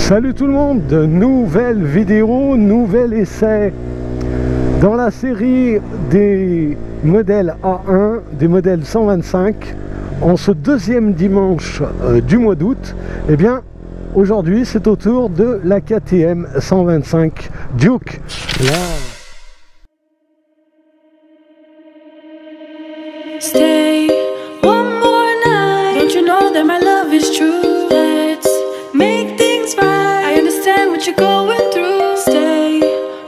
Salut tout le monde, nouvelle vidéo, nouvel essai dans la série des modèles A1, des modèles 125 en ce deuxième dimanche du mois d'août. Et bien aujourd'hui c'est au tour de la KTM 125 Duke. Là. Stay one more night. Don't you know that my love is true? Let's make things right. I understand what you're going through. Stay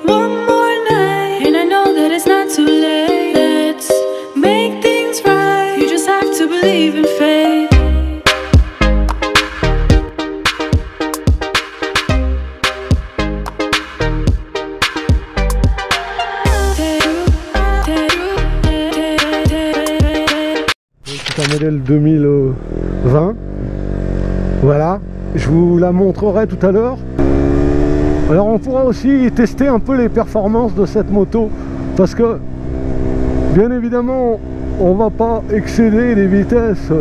one more night, and I know that it's not too late. Let's make things right. You just have to believe in fate. C'est un modèle 2020. Voilà, je vous la montrerai tout à l'heure. Alors on pourra aussi tester un peu les performances de cette moto, parce que bien évidemment on va pas excéder les vitesses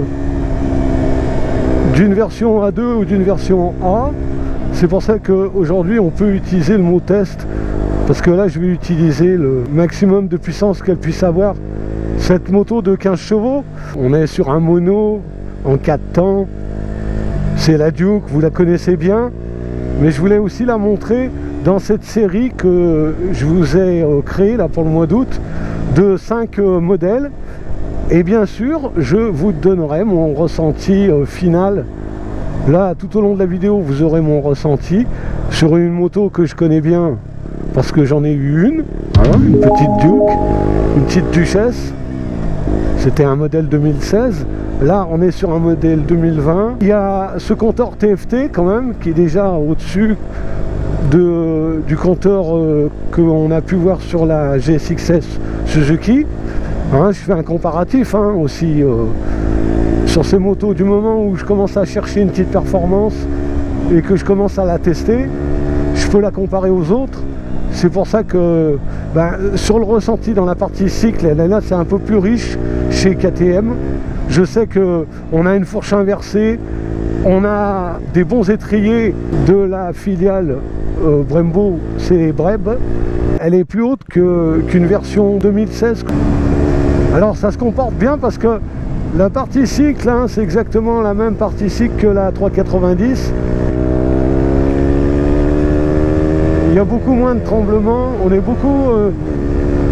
d'une version A2 ou d'une version A. C'est pour ça qu'aujourd'hui on peut utiliser le mot test, parce que là je vais utiliser le maximum de puissance qu'elle puisse avoir cette moto de 15 chevaux. On est sur un mono en 4 temps. C'est la Duke, vous la connaissez bien, mais je voulais aussi la montrer dans cette série que je vous ai créée là pour le mois d'août de 5 modèles. Et bien sûr je vous donnerai mon ressenti final. Là tout au long de la vidéo vous aurez mon ressenti sur une moto que je connais bien parce que j'en ai eu une, hein, une petite Duke, une petite Duchesse. C'était un modèle 2016. Là on est sur un modèle 2020. Il y a ce compteur TFT quand même qui est déjà au-dessus du compteur qu'on a pu voir sur la GSX-S Suzuki. Hein, je fais un comparatif aussi sur ces motos. Du moment où je commence à chercher une petite performance et que je commence à la tester, je peux la comparer aux autres. C'est pour ça que sur le ressenti dans la partie cycle, là c'est un peu plus riche chez KTM. Je sais qu'on a une fourche inversée, on a des bons étriers de la filiale Brembo, c'est Breb. Elle est plus haute qu'une version 2016. Alors ça se comporte bien parce que la partie cycle, c'est exactement la même partie cycle que la 390. Il y a beaucoup moins de tremblements, on est beaucoup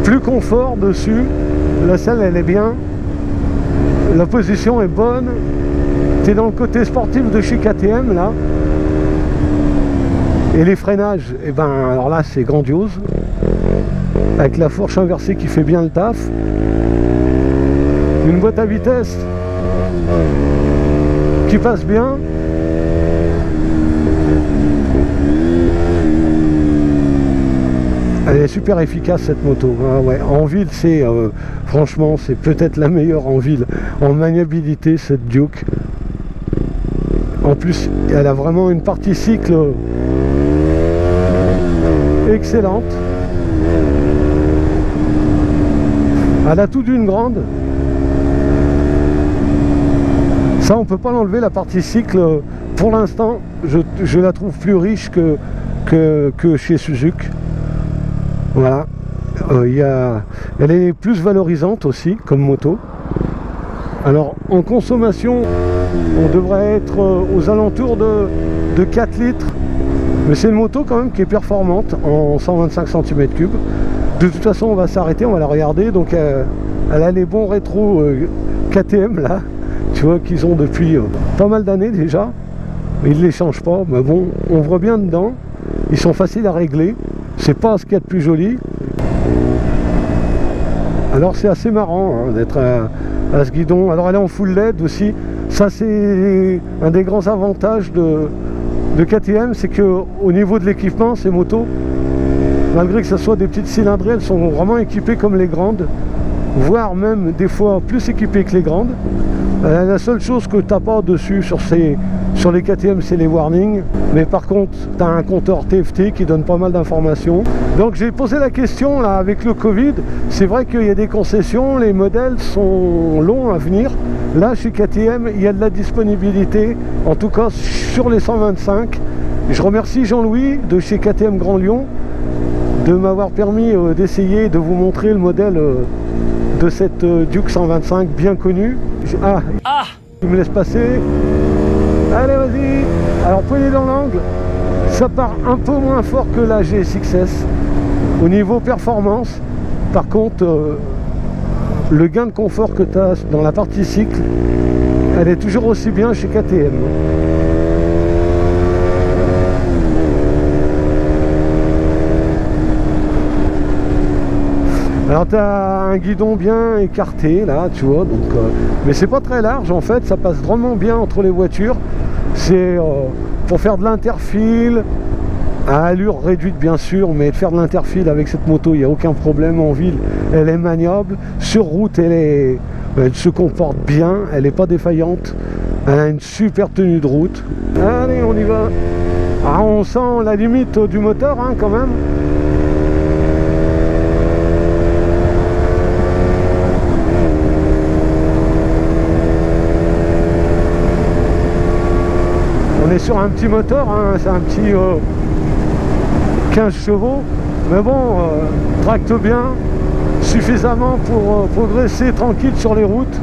plus confort dessus. La selle elle est bien, la position est bonne. Tu es dans le côté sportif de chez KTM là. Et les freinages, alors là c'est grandiose. Avec la fourche inversée qui fait bien le taf. Une boîte à vitesse qui passe bien. Elle est super efficace cette moto. Ah ouais. En ville, franchement, c'est peut-être la meilleure en ville. En maniabilité, cette Duke. En plus, elle a vraiment une partie cycle excellente. Elle a tout d'une grande. Ça, on peut pas l'enlever, la partie cycle. Pour l'instant, je la trouve plus riche que chez Suzuki. Voilà, elle est plus valorisante aussi comme moto. Alors en consommation, on devrait être aux alentours de 4 litres. Mais c'est une moto quand même qui est performante en 125 cm3. De toute façon on va s'arrêter, on va la regarder. Donc elle a les bons rétros KTM là, tu vois qu'ils ont depuis pas mal d'années déjà. Mais ils ne les changent pas, mais bon, on voit bien dedans. Ils sont faciles à régler. C'est pas ce qu'il y a de plus joli. Alors c'est assez marrant d'être à ce guidon. Alors elle est en full LED aussi. Ça c'est un des grands avantages de KTM, c'est que au niveau de l'équipement, ces motos, malgré que ce soit des petites cylindrées, elles sont vraiment équipées comme les grandes, voire même des fois plus équipées que les grandes. La seule chose que tu n'as pas dessus sur les KTM, c'est les warnings. Mais par contre, tu as un compteur TFT qui donne pas mal d'informations. Donc j'ai posé la question là avec le Covid. C'est vrai qu'il y a des concessions, les modèles sont longs à venir. Là chez KTM, il y a de la disponibilité, en tout cas sur les 125. Je remercie Jean-Louis de chez KTM Grand Lyon de m'avoir permis d'essayer de vous montrer le modèle de cette Duke 125 bien connue. Il me laisse passer. Allez, vas-y. Alors prenez dans l'angle. Ça part un peu moins fort que la GSX-S au niveau performance. Par contre, le gain de confort que tu as dans la partie cycle, elle est toujours aussi bien chez KTM. Alors tu as un guidon bien écarté là, tu vois, donc, mais c'est pas très large en fait, ça passe vraiment bien entre les voitures. C'est pour faire de l'interfile, à allure réduite bien sûr, mais faire de l'interfile avec cette moto, il n'y a aucun problème. En ville, elle est maniable. Sur route, elle se comporte bien, elle n'est pas défaillante. Elle a une super tenue de route. Allez, on y va. Ah, on sent la limite du moteur hein, quand même. On est sur un petit moteur, hein, c'est un petit 15 chevaux, mais bon, tracte bien, suffisamment pour progresser tranquille sur les routes.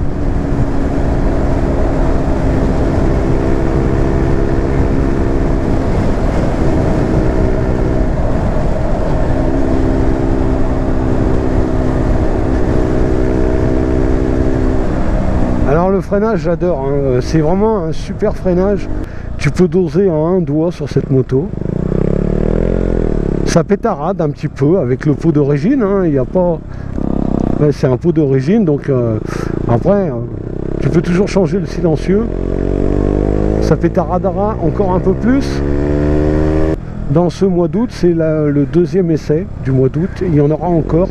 Alors le freinage, j'adore, hein. C'est vraiment un super freinage. Tu peux doser en un doigt sur cette moto. Ça pétarade un petit peu avec le pot d'origine, hein. Il n'y a pas... Ouais, c'est un pot d'origine, donc après, tu peux toujours changer le silencieux. Ça pétaradera encore un peu plus. Dans ce mois d'août, c'est le deuxième essai du mois d'août. Il y en aura encore.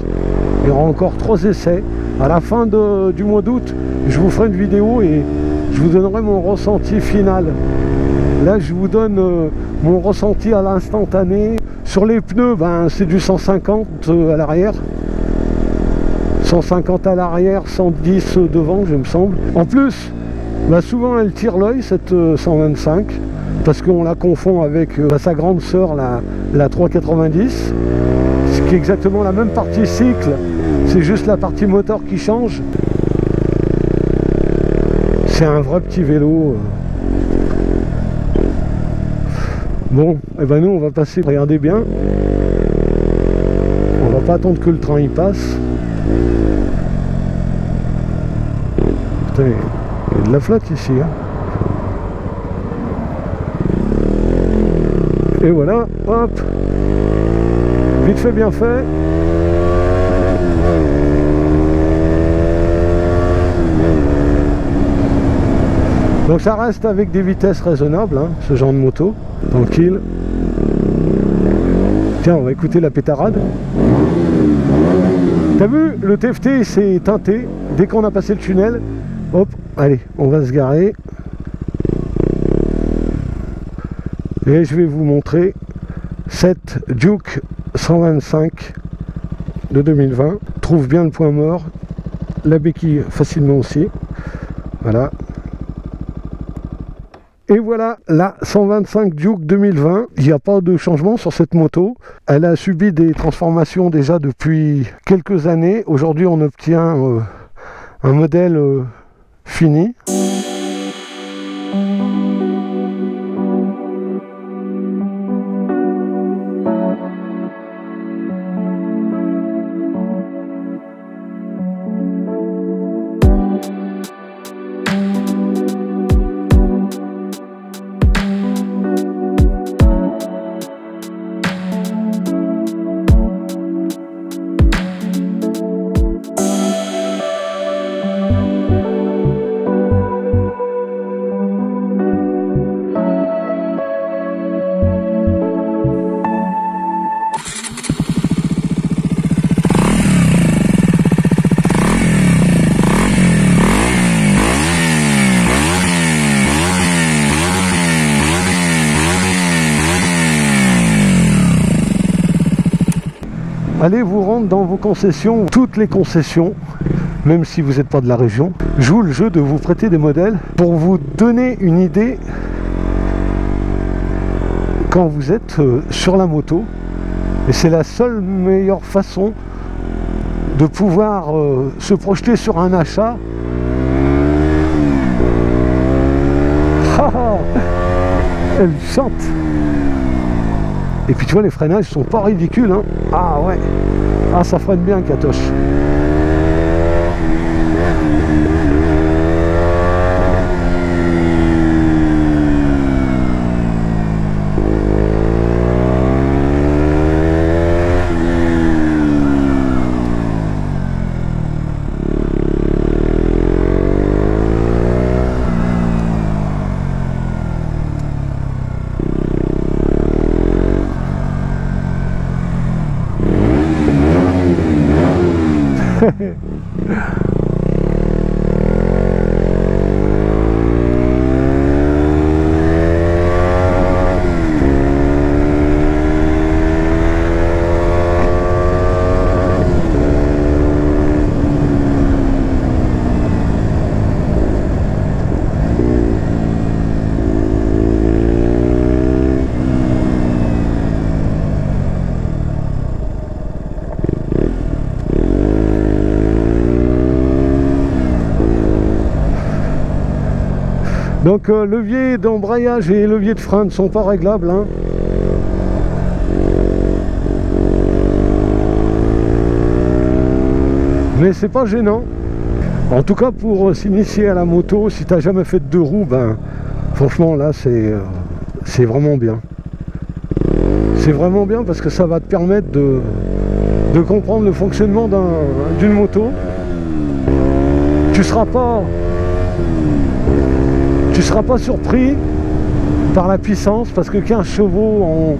Il y aura encore 3 essais. À la fin du mois d'août, je vous ferai une vidéo et je vous donnerai mon ressenti final. Là, je vous donne mon ressenti à l'instantané. Sur les pneus, ben, c'est du 150 à l'arrière. 150 à l'arrière, 110 devant, je me semble. En plus, ben, souvent elle tire l'œil, cette 125, parce qu'on la confond avec sa grande sœur, la 390, ce qui est exactement la même partie cycle. C'est juste la partie moteur qui change. C'est un vrai petit vélo. Bon, et ben nous on va passer, regardez bien. On va pas attendre que le train y passe. Putain, il y a de la flotte ici. Hein. Et voilà, hop. Vite fait, bien fait. Donc ça reste avec des vitesses raisonnables, hein, ce genre de moto, tranquille. Tiens, on va écouter la pétarade. T'as vu, le TFT s'est teinté dès qu'on a passé le tunnel. Hop, allez, on va se garer. Et je vais vous montrer cette Duke 125 de 2020. Trouve bien le point mort, la béquille facilement aussi. Voilà. Et voilà la 125 Duke 2020, il n'y a pas de changement sur cette moto. Elle a subi des transformations déjà depuis quelques années. Aujourd'hui on obtient un modèle fini. Allez vous rendre dans vos concessions, toutes les concessions, même si vous n'êtes pas de la région. Joue le jeu de vous prêter des modèles pour vous donner une idée quand vous êtes sur la moto. Et c'est la seule meilleure façon de pouvoir se projeter sur un achat. Elle chante. Et puis tu vois, les freinages sont pas ridicules, hein. Ah ouais. Ah, ça freine bien, Katoche. Donc levier d'embrayage et levier de frein ne sont pas réglables, hein. Mais c'est pas gênant. En tout cas pour s'initier à la moto, si tu n'as jamais fait de deux roues, ben franchement là c'est vraiment bien. C'est vraiment bien parce que ça va te permettre de comprendre le fonctionnement d'une moto. Tu seras pas surpris par la puissance parce que 15 chevaux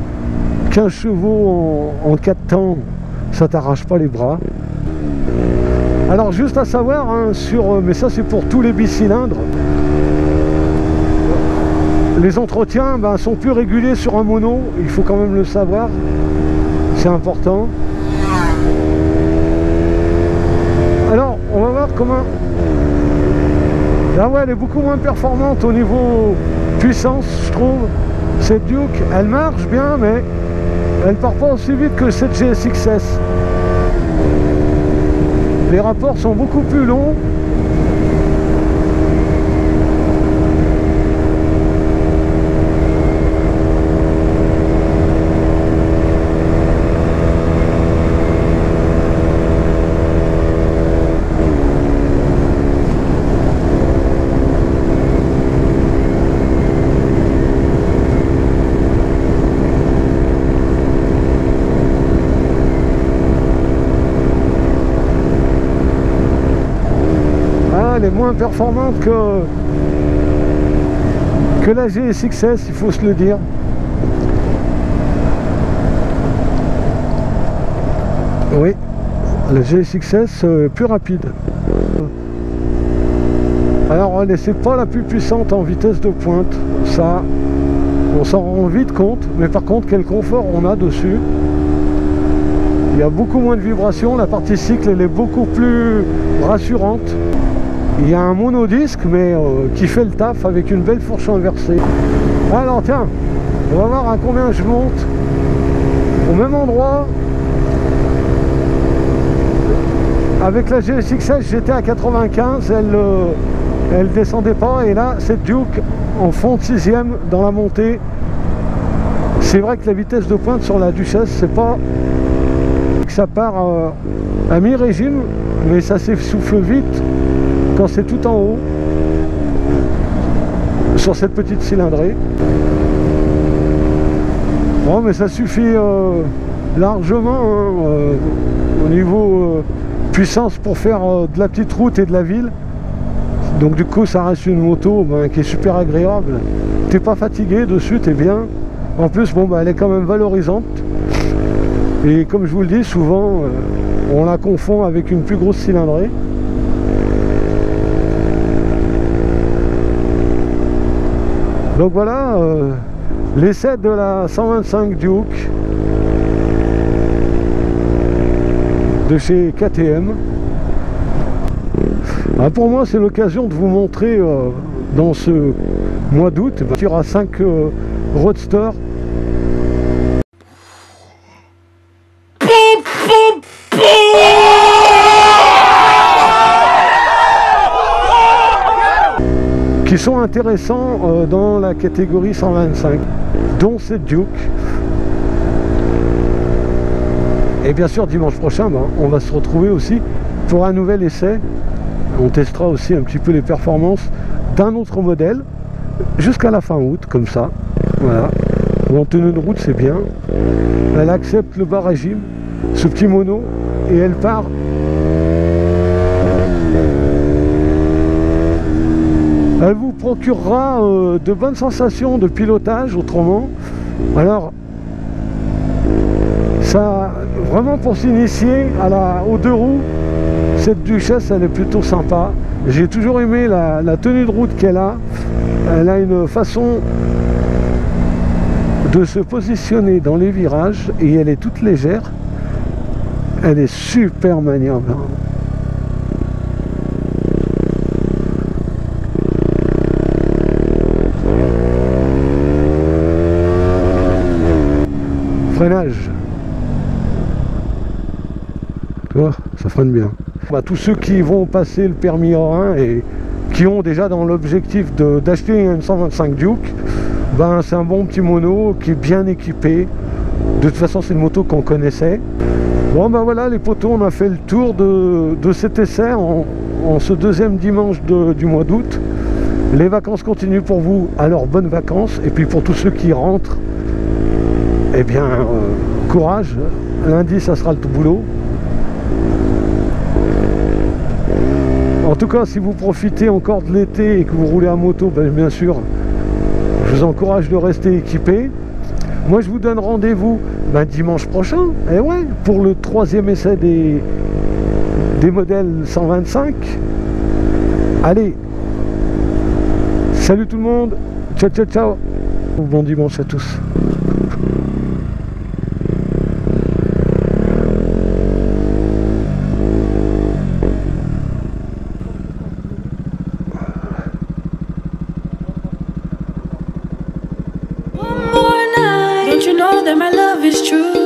en 4 temps, ça t'arrache pas les bras. Alors juste à savoir, hein, mais ça c'est pour tous les bicylindres, les entretiens sont plus réguliers sur un mono, il faut quand même le savoir, c'est important. Alors on va voir comment... Là ouais, elle est beaucoup moins performante au niveau puissance, je trouve. Cette Duke, elle marche bien, mais elle part pas aussi vite que cette GSX-S. Les rapports sont beaucoup plus longs. Elle est moins performante que la GSX-S, il faut se le dire. Oui, la GSX-S est plus rapide. Alors elle n'est pas la plus puissante en vitesse de pointe, ça on s'en rend vite compte, mais par contre quel confort on a dessus. Il y a beaucoup moins de vibrations, la partie cycle elle est beaucoup plus rassurante. Il y a un monodisque mais qui fait le taf avec une belle fourche inversée. Alors tiens, on va voir à combien je monte. Au même endroit, avec la GSX-S j'étais à 95, elle descendait pas, et là cette Duke en fond de 6ème dans la montée. C'est vrai que la vitesse de pointe sur la Duchesse, c'est pas que ça part à mi-régime, mais ça s'essouffle vite quand c'est tout en haut sur cette petite cylindrée. Bon, mais ça suffit largement hein, au niveau puissance pour faire de la petite route et de la ville. Donc du coup ça reste une moto qui est super agréable. T'es pas fatigué dessus, t'es bien. En plus elle est quand même valorisante. Et comme je vous le dis, souvent on la confond avec une plus grosse cylindrée. Donc voilà, l'essai de la 125 Duke de chez KTM. Pour moi c'est l'occasion de vous montrer dans ce mois d'août, il y aura 5 roadsters qui sont intéressants dans la catégorie 125, dont cette Duke. Et bien sûr dimanche prochain on va se retrouver aussi pour un nouvel essai. On testera aussi un petit peu les performances d'un autre modèle jusqu'à la fin août, comme ça. Voilà. En tenue de route, c'est bien. Elle accepte le bas régime, ce petit mono, et elle part. Elle vous procurera de bonnes sensations de pilotage autrement. Alors, ça, vraiment pour s'initier aux deux roues, cette Duchesse, elle est plutôt sympa. J'ai toujours aimé la tenue de route qu'elle a. Elle a une façon de se positionner dans les virages et elle est toute légère. Elle est super maniable. Freinage. Tu vois, ça freine bien. Tous ceux qui vont passer le permis A1 et qui ont déjà dans l'objectif d'acheter une 125 Duke, c'est un bon petit mono qui est bien équipé. De toute façon, c'est une moto qu'on connaissait. Bon voilà les potos, on a fait le tour de cet essai en ce deuxième dimanche du mois d'août. Les vacances continuent pour vous, alors bonnes vacances. Et puis pour tous ceux qui rentrent, eh bien courage. Lundi ça sera le tout boulot. En tout cas, si vous profitez encore de l'été et que vous roulez à moto, bien sûr, je vous encourage de rester équipé. Moi, je vous donne rendez-vous dimanche prochain, et ouais, pour le troisième essai des modèles 125. Allez, salut tout le monde, ciao ciao ciao, bon dimanche à tous. Don't you know that my love is true?